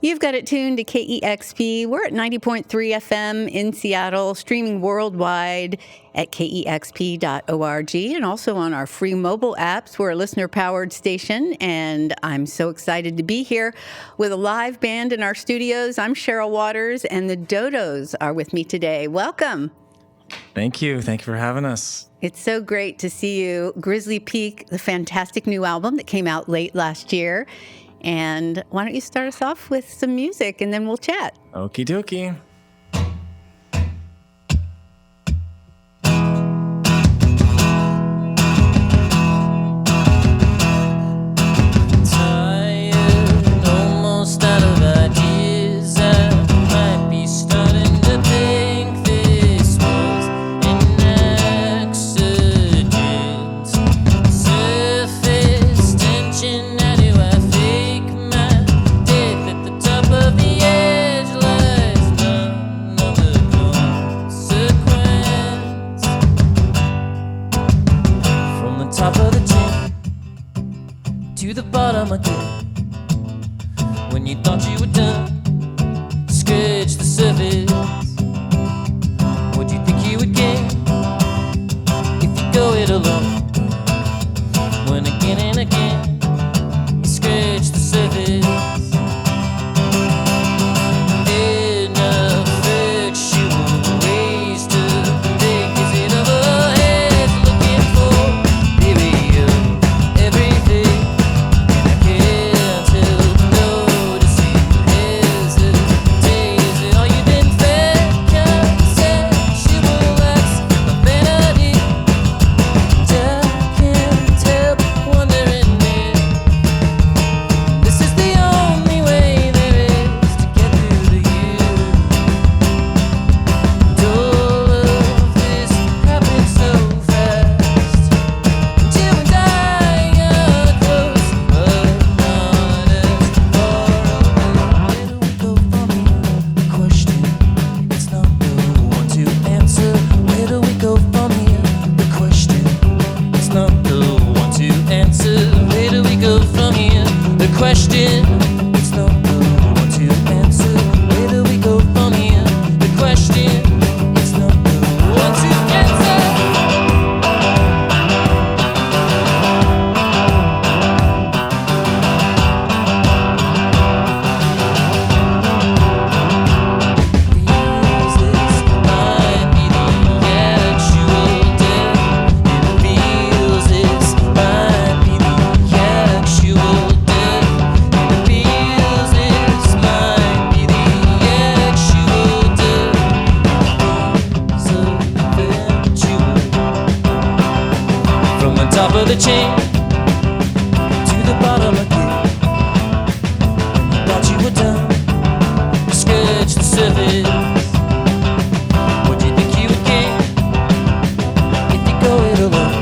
You've got it tuned to KEXP. We're at 90.3 FM in Seattle, streaming worldwide at kexp.org and also on our free mobile apps. We're a listener-powered station, and I'm so excited to be here with a live band in our studios. I'm Cheryl Waters, and the Dodos are with me today. Welcome. Thank you. Thank you for having us. It's so great to see you. Grizzly Peak, the fantastic new album that came out late last year. And why don't you start us off with some music, and then we'll chat. Okie dokie. Tired, almost out of ideas. I might be starting to think this was an accident. Surface tension. How do I fake my death at the top of the edge? Lies none of the consequence. From the top of the chain to the bottom again. When you thought you were done, scratch the surface. What'd you think you would gain if you go it alone? When again and again you scratch the surface. Ineffectual ways to think. Is it overhead looking for theory of everything? And I can't help noticing you hesitate. Is it all you've been fed? Conceptual acts of vanity. I can't help wondering if this is the only way there is to get through to you. And all of this happened so fast. Until we die close, but not as far away. Where do we go from here? The question, it's not the one to answer. Where do we go from here? The question, it's not the one to answer. Where do we go from here? The question, it's not the one to answer. Where do we go from here? The question, it's not the one to answer. Feels this might be the actual death. It feels this might be the actual death. It feels this might be the actual death. So eventual. From the top of the chain to the bottom again. When you thought you were done, scratch the surface. What'd you think you would gain if you go it alone?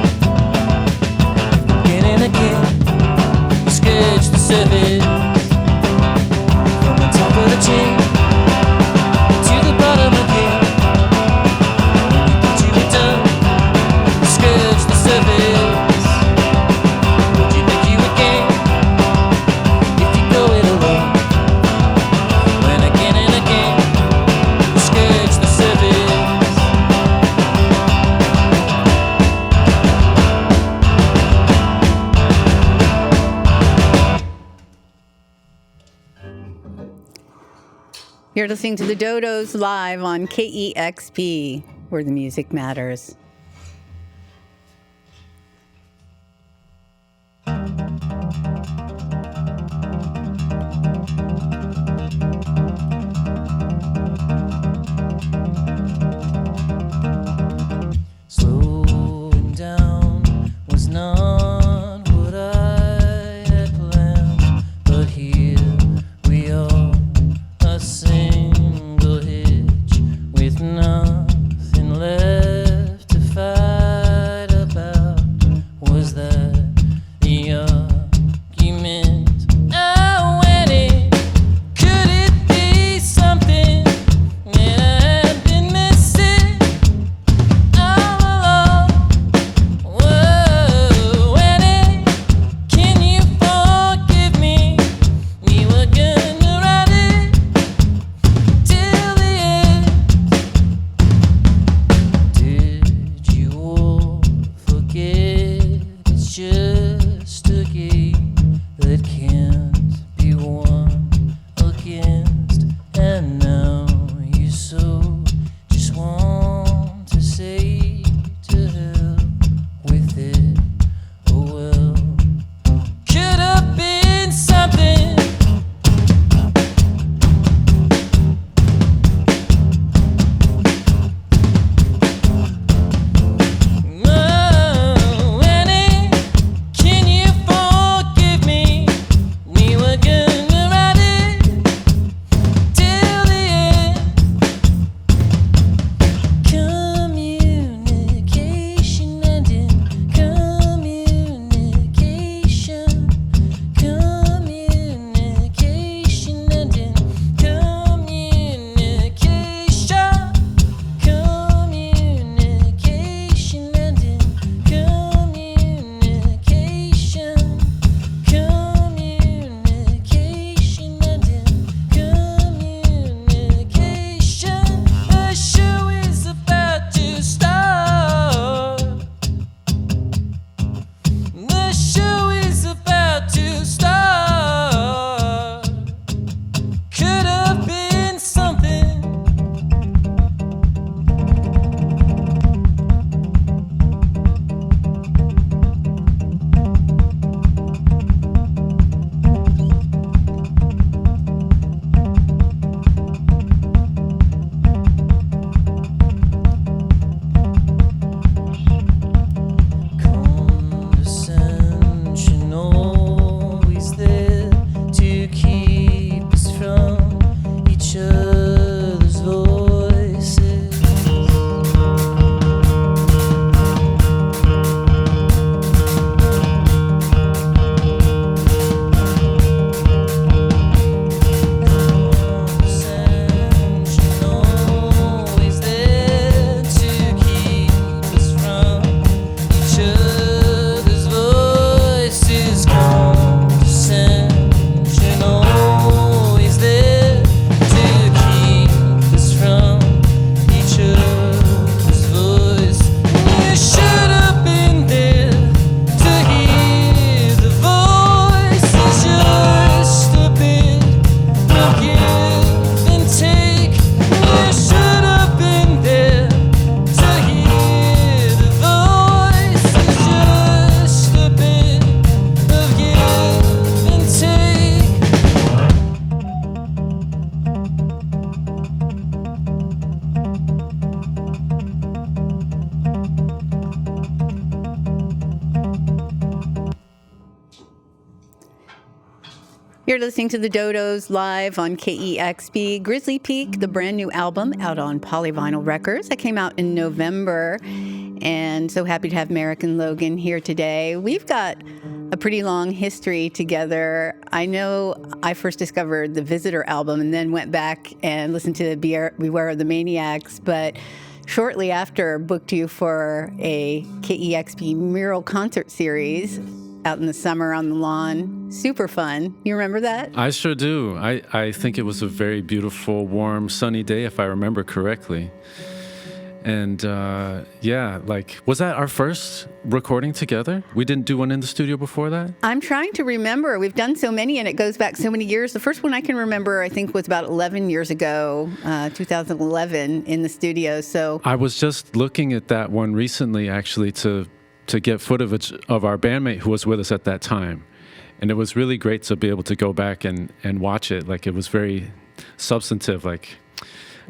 Again and again, you scratch the surface. From the top of the chain to the bottom again. When you thought you were done, scratch the surface. What'd you think you would gain if you go it alone? When again and again you scratch the surface. You're listening to the Dodos live on KEXP, where the music matters. Slowing down was not what I had planned, but here we are, a single hitch with nothing left to You're listening to the Dodos live on KEXP. Grizzly Peak, the brand new album out on Polyvinyl Records. That came out in November. And so happy to have Meric and Logan here today. We've got a pretty long history together. I know I first discovered the Visitor album and then went back and listened to Beware the Maniacs, but shortly after booked you for a KEXP mural concert series out in the summer on the lawn. Super fun. You remember that? I sure do. I think it was a very beautiful, warm, sunny day, if I remember correctly. And was that our first recording together? We didn't do one in the studio before that? I'm trying to remember. We've done so many, and it goes back so many years. The first one I can remember, I think, was about 11 years ago, 2011, in the studio. So I was just looking at that one recently, actually, to get footage of our bandmate who was with us at that time. And it was really great to be able to go back and watch it. Like, it was very substantive. Like,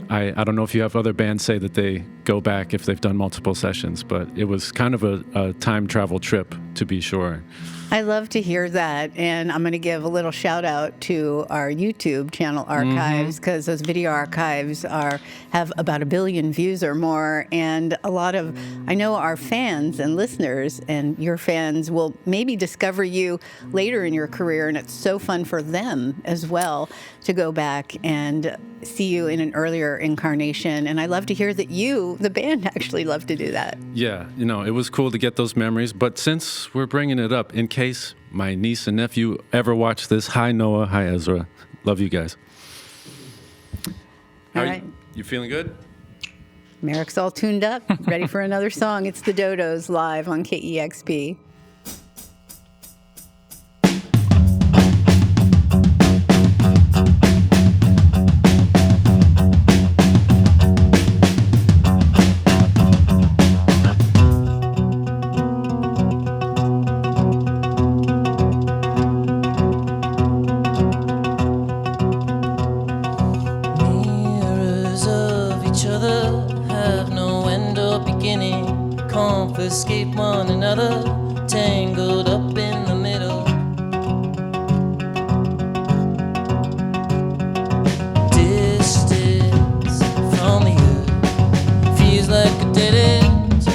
I don't know if you have other bands say that they go back if they've done multiple sessions, but it was kind of a time travel trip, to be sure. I love to hear that, and I'm going to give a little shout out to our YouTube channel archives, because those video archives have about 1 billion views or more, and a lot of, I know our fans and listeners and your fans will maybe discover you later in your career, and it's so fun for them as well to go back and see you in an earlier incarnation. And I love to hear that you, the band, actually love to do that. Yeah, it was cool to get those memories. But since we're bringing it up, in case my niece and nephew ever watch this, hi Noah, hi Ezra, love you guys. All right. You feeling good? Meric's all tuned up, ready for another song. It's the Dodos live on KEXP. Escape one another, tangled up in the middle. Distance from the earth feels like a dead end.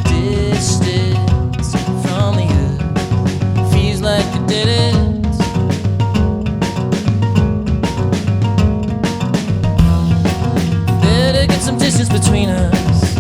Distance from the earth feels like a dead end. Some distance between us.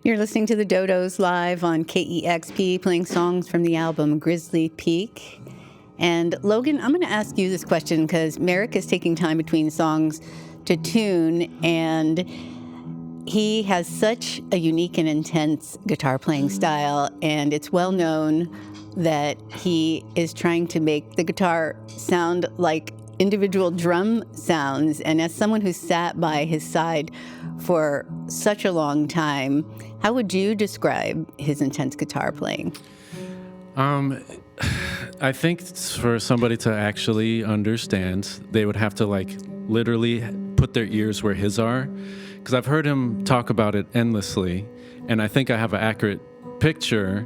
You're listening to the Dodos live on KEXP, playing songs from the album Grizzly Peak. And Logan, I'm going to ask you this question because Meric is taking time between songs to tune, and he has such a unique and intense guitar playing style, and it's well known that he is trying to make the guitar sound like individual drum sounds. And as someone who sat by his side for such a long time, how would you describe his intense guitar playing? I think for somebody to actually understand, they would have to like literally put their ears where his are, because I've heard him talk about it endlessly, and I think I have an accurate picture,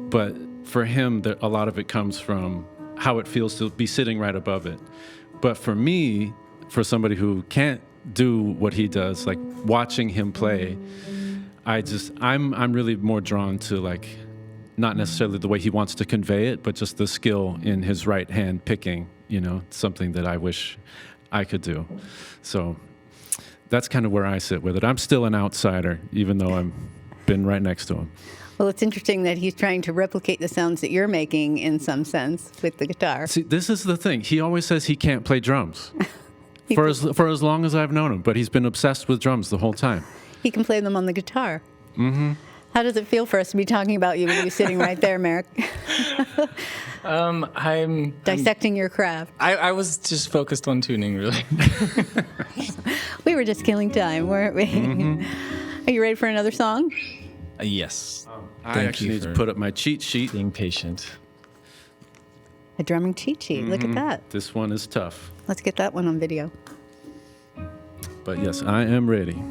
but for him, a lot of it comes from how it feels to be sitting right above it. But for me, for somebody who can't do what he does, like watching him play, I'm really more drawn to like not necessarily the way he wants to convey it, but just the skill in his right hand picking, something that I wish I could do. So that's kind of where I sit with it. I'm still an outsider, even though I've been right next to him. Well, it's interesting that he's trying to replicate the sounds that you're making in some sense with the guitar. See, this is the thing. He always says he can't play drums for as long as I've known him, but he's been obsessed with drums the whole time. He can play them on the guitar. Mm-hmm. How does it feel for us to be talking about you when you're sitting right there, Meric? I'm dissecting your craft. I was just focused on tuning, really. We were just killing time, weren't we? Mm-hmm. Are you ready for another song? Yes. I actually need to put up my cheat sheet. Being patient. A drumming cheat sheet. Look at that. This one is tough. Let's get that one on video. But yes, I am ready.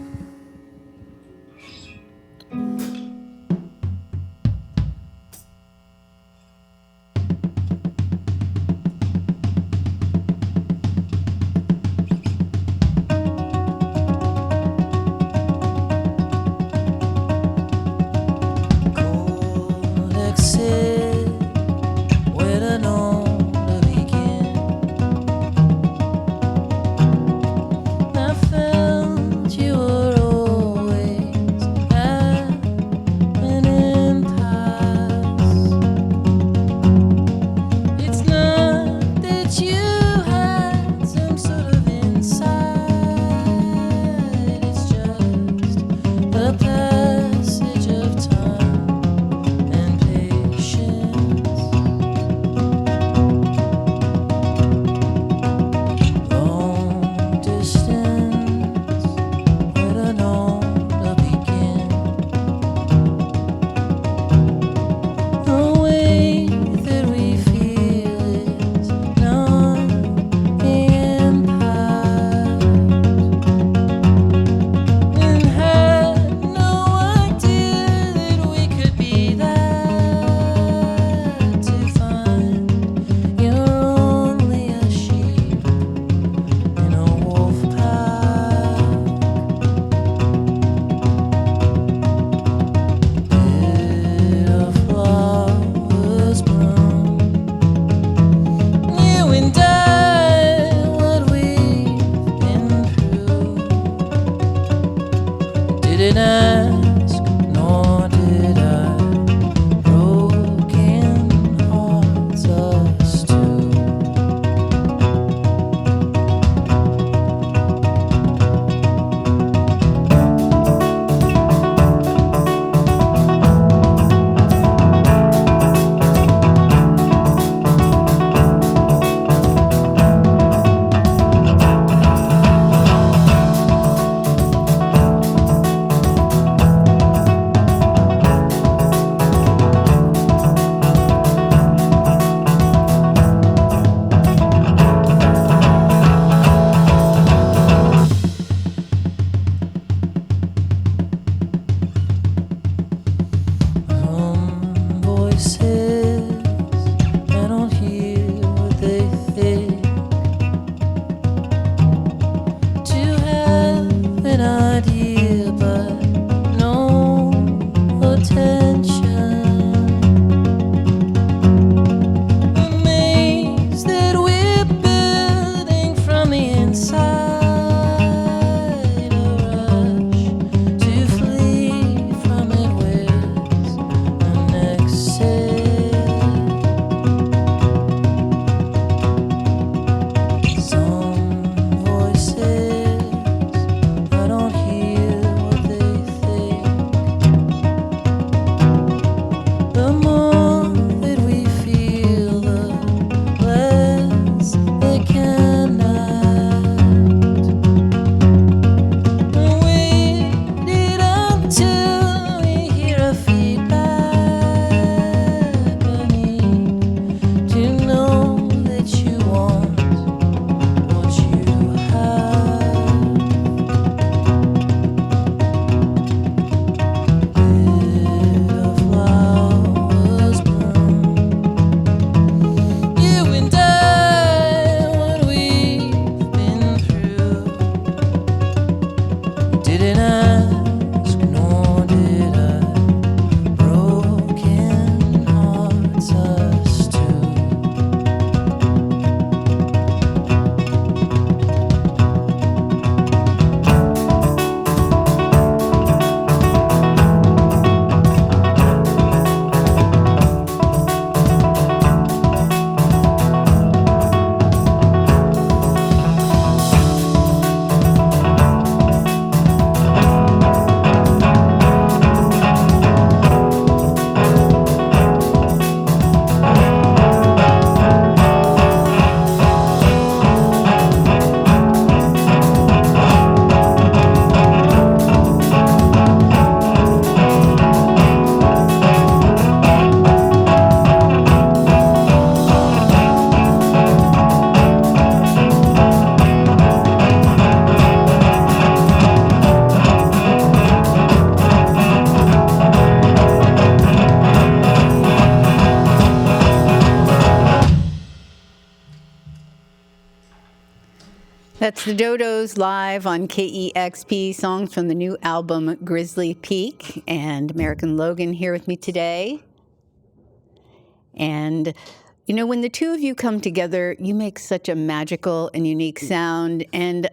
Inside a rush to flee from it. That's the Dodos live on KEXP, songs from the new album Grizzly Peak. And Meric and Logan here with me today. And, you know, when the two of you come together, you make such a magical and unique sound. And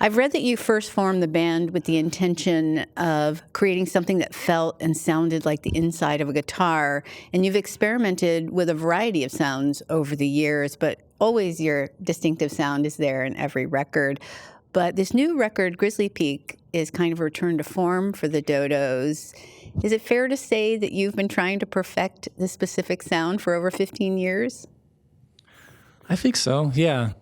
I've read that you first formed the band with the intention of creating something that felt and sounded like the inside of a guitar. And you've experimented with a variety of sounds over the years, but always your distinctive sound is there in every record. But this new record, Grizzly Peak, is kind of a return to form for the Dodos. Is it fair to say that you've been trying to perfect this specific sound for over 15 years? I think so. Yeah.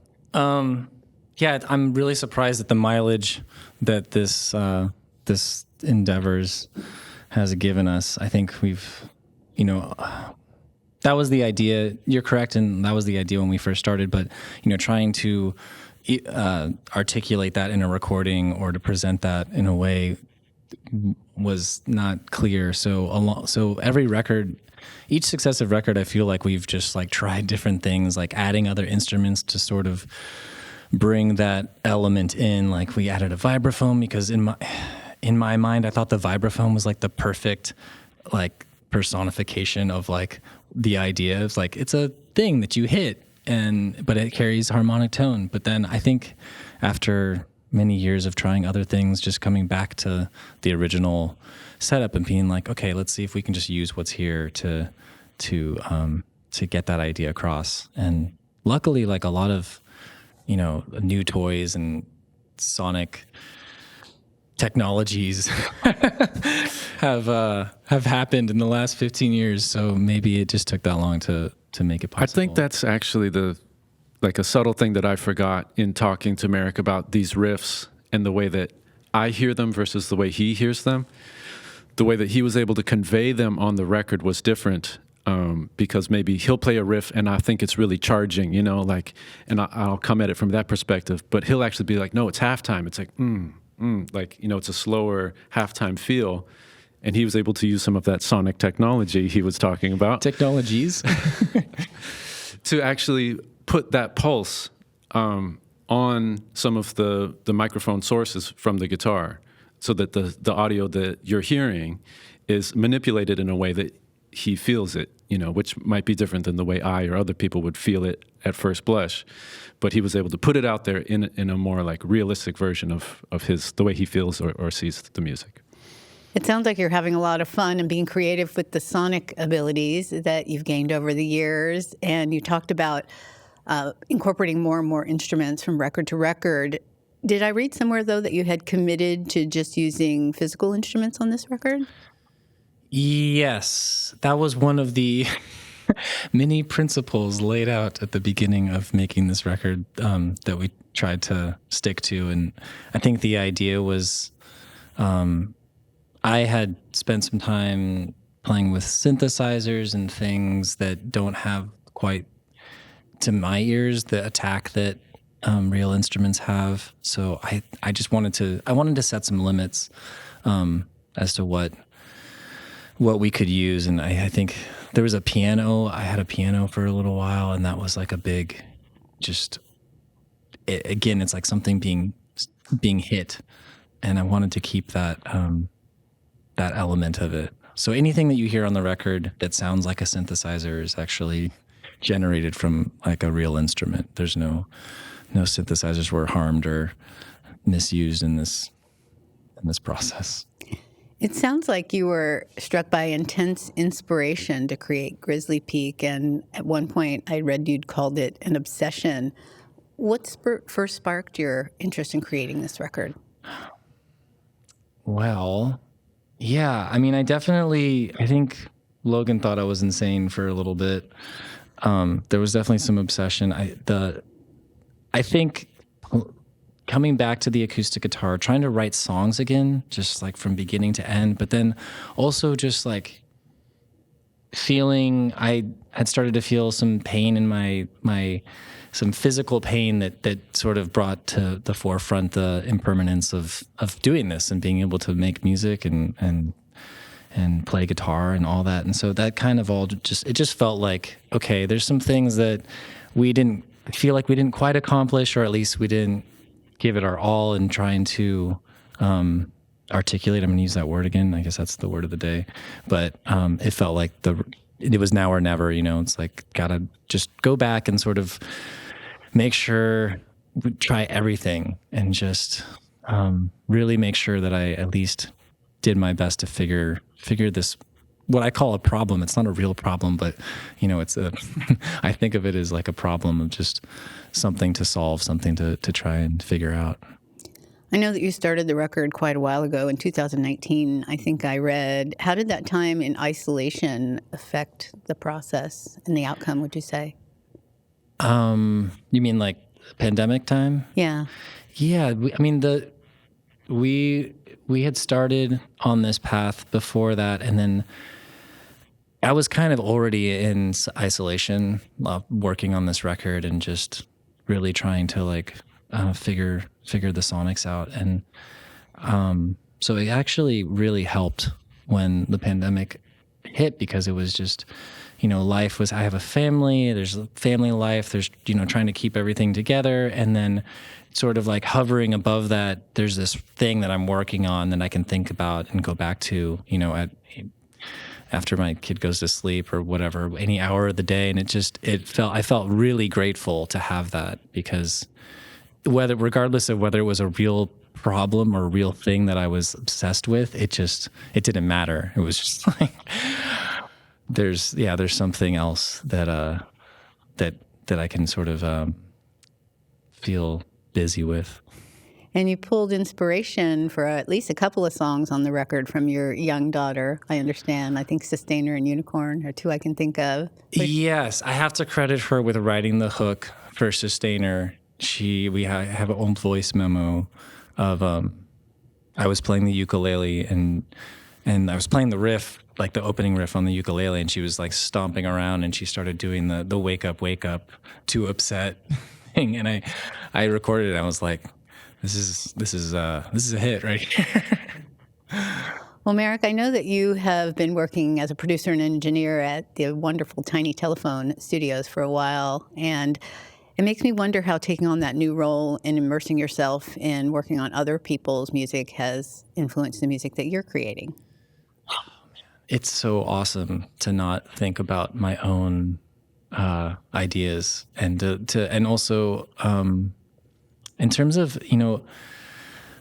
Yeah, I'm really surprised at the mileage that this endeavors has given us. I think we've, that was the idea. You're correct, and that was the idea when we first started. But trying to articulate that in a recording or to present that in a way was not clear. So every record, each successive record, I feel like we've just like tried different things, like adding other instruments to sort of bring that element in. Like we added a vibraphone because in my mind, I thought the vibraphone was like the perfect like personification of like the idea of like it's a thing that you hit but it carries harmonic tone. But then I think after many years of trying other things, just coming back to the original setup and being like, okay, let's see if we can just use what's here to get that idea across. And luckily, like a lot of new toys and sonic technologies have happened in the last 15 years. So maybe it just took that long to make it possible. I think that's actually a subtle thing that I forgot in talking to Meric about these riffs and the way that I hear them versus the way he hears them. The way that he was able to convey them on the record was different. Because maybe he'll play a riff and I think it's really charging, and I'll come at it from that perspective. But he'll actually be like, no, it's halftime. It's like, it's a slower halftime feel. And he was able to use some of that sonic technology he was talking about. Technologies? To actually put that pulse on some of the microphone sources from the guitar so that the audio that you're hearing is manipulated in a way that he feels it, which might be different than the way I or other people would feel it at first blush. But he was able to put it out there in a more like realistic version of the way he feels or sees the music. It sounds like you're having a lot of fun and being creative with the sonic abilities that you've gained over the years. And you talked about incorporating more and more instruments from record to record. Did I read somewhere, though, that you had committed to just using physical instruments on this record? Yes, that was one of the many principles laid out at the beginning of making this record that we tried to stick to. And I think the idea was I had spent some time playing with synthesizers and things that don't have quite, to my ears, the attack that real instruments have. So I just wanted to set some limits as to what we could use. And I think there was a piano. I had a piano for a little while, and that was like a big, again, it's like something being hit. And I wanted to keep that element of it. So anything that you hear on the record that sounds like a synthesizer is actually generated from like a real instrument. There's no synthesizers were harmed or misused in this process. It sounds like you were struck by intense inspiration to create Grizzly Peak, and at one point I read you'd called it an obsession. What first sparked your interest in creating this record? Well, yeah, I mean, I think Logan thought I was insane for a little bit. There was definitely some obsession. I think coming back to the acoustic guitar, trying to write songs again, just like from beginning to end, but then also just like I had started to feel some pain in some physical pain that sort of brought to the forefront the impermanence of doing this and being able to make music and play guitar and all that. And so that kind of it just felt like, okay, there's some things that we didn't quite accomplish, or at least we didn't give it our all in trying to articulate. I'm going to use that word again. I guess that's the word of the day. But it felt like it was now or never. It's like gotta just go back and sort of make sure, try everything, and just really make sure that I at least did my best to figure this, what I call a problem. It's not a real problem, but it's I think of it as like a problem of just something to solve, something to try and figure out. I know that you started the record quite a while ago, in 2019, I think I read. How did that time in isolation affect the process and the outcome, would you say? You mean like pandemic time? Yeah. Yeah, we had started on this path before that, and then I was kind of already in isolation, working on this record and just really trying to like figure the sonics out, and so it actually really helped when the pandemic hit, because it was just, life was, I have a family, there's family life, there's, trying to keep everything together, and then sort of like hovering above that, there's this thing that I'm working on that I can think about and go back to, after my kid goes to sleep or whatever, any hour of the day. And I felt really grateful to have that, because regardless of whether it was a real problem or a real thing that I was obsessed with, it didn't matter. It was just like, there's something else that I can sort of feel busy with. And you pulled inspiration for at least a couple of songs on the record from your young daughter, I understand. I think Sustainer and Unicorn are two I can think of. Yes, I have to credit her with writing the hook for Sustainer. We have an old voice memo of I was playing the ukulele and I was playing the riff, like the opening riff on the ukulele, and she was like stomping around, and she started doing the wake up too upset thing, and I recorded it. I was like, this is a hit right here. Well, Meric, I know that you have been working as a producer and engineer at the wonderful Tiny Telephone Studios for a while, and it makes me wonder how taking on that new role and immersing yourself in working on other people's music has influenced the music that you're creating. It's so awesome to not think about my own ideas, and and also in terms of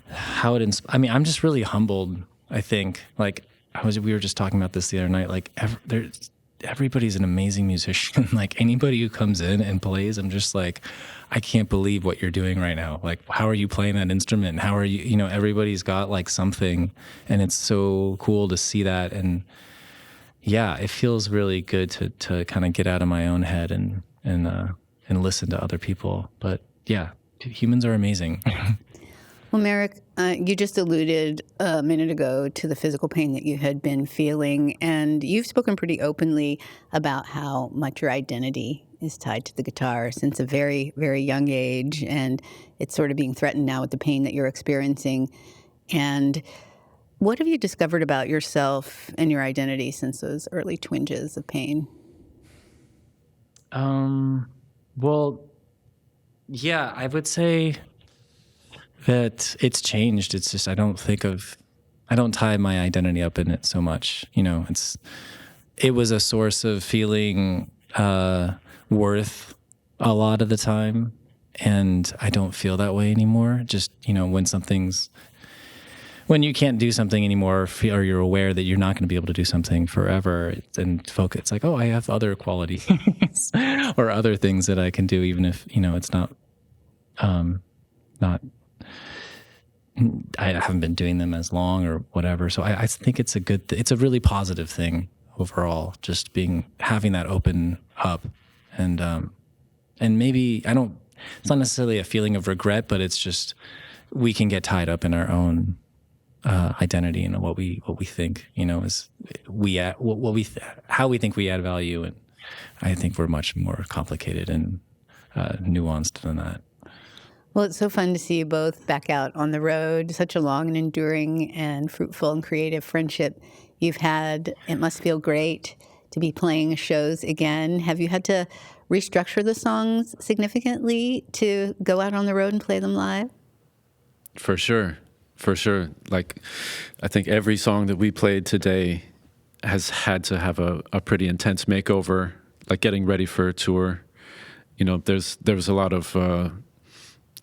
how it I'm just really humbled. I think like we were just talking about this the other night. Like everybody's an amazing musician. Like anybody who comes in and plays, I'm just like, I can't believe what you're doing right now. Like, how are you playing that instrument? How are you? Everybody's got like something, and it's so cool to see that. And yeah, it feels really good to kind of get out of my own head and listen to other people. But yeah, humans are amazing. Well, Meric, you just alluded a minute ago to the physical pain that you had been feeling, and you've spoken pretty openly about how much your identity is tied to the guitar since a very, very young age, and it's sort of being threatened now with the pain that you're experiencing. And what have you discovered about yourself and your identity since those early twinges of pain? Well, yeah, I would say that it's changed. It's just I don't tie my identity up in it so much. It was a source of feeling worth a lot of the time, and I don't feel that way anymore. Just when you can't do something anymore, or you're aware that you're not going to be able to do something forever, and focus. It's like, oh, I have other qualities or other things that I can do, even if it's not. I haven't been doing them as long or whatever. So I think it's it's a really positive thing overall, just having that open up, and maybe it's not necessarily a feeling of regret, but it's just, we can get tied up in our own identity and what we think, is how we think we add value. And I think we're much more complicated and nuanced than that. Well, it's so fun to see you both back out on the road. Such a long and enduring and fruitful and creative friendship you've had. It must feel great to be playing shows again. Have you had to restructure the songs significantly to go out on the road and play them live? For sure. For sure. Like, I think every song that we played today has had to have a pretty intense makeover, like getting ready for a tour. You know, there was a lot of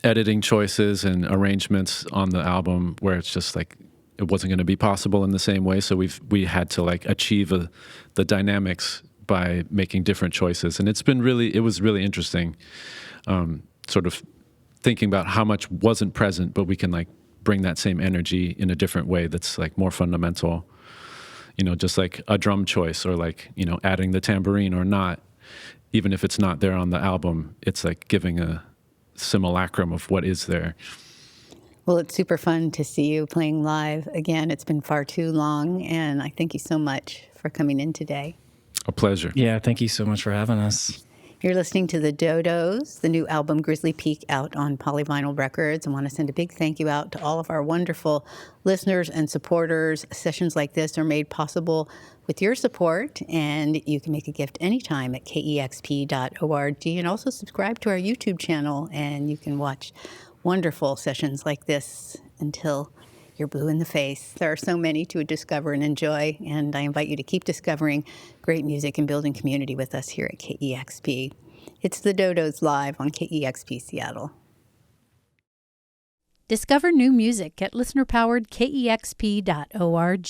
editing choices and arrangements on the album where it's just like it wasn't going to be possible in the same way. So we had to like achieve the dynamics by making different choices. And it was really interesting, sort of thinking about how much wasn't present, but we can like bring that same energy in a different way that's like more fundamental, you know, just like a drum choice or like, you know, adding the tambourine or not, even if it's not there on the album, it's like giving a simulacrum of what is there. Well, it's super fun to see you playing live again. It's been far too long, and I thank you so much for coming in today. A pleasure. Yeah, thank you so much for having us. You're listening to the Dodos, the new album Grizzly Peak out on Polyvinyl Records. I want to send a big thank you out to all of our wonderful listeners and supporters. Sessions like this are made possible with your support, and you can make a gift anytime at kexp.org, and also subscribe to our YouTube channel, and you can watch wonderful sessions like this until you're blue in the face. There are so many to discover and enjoy, and I invite you to keep discovering great music and building community with us here at KEXP. It's the Dodos live on KEXP Seattle. Discover new music at listener-powered KEXP.org.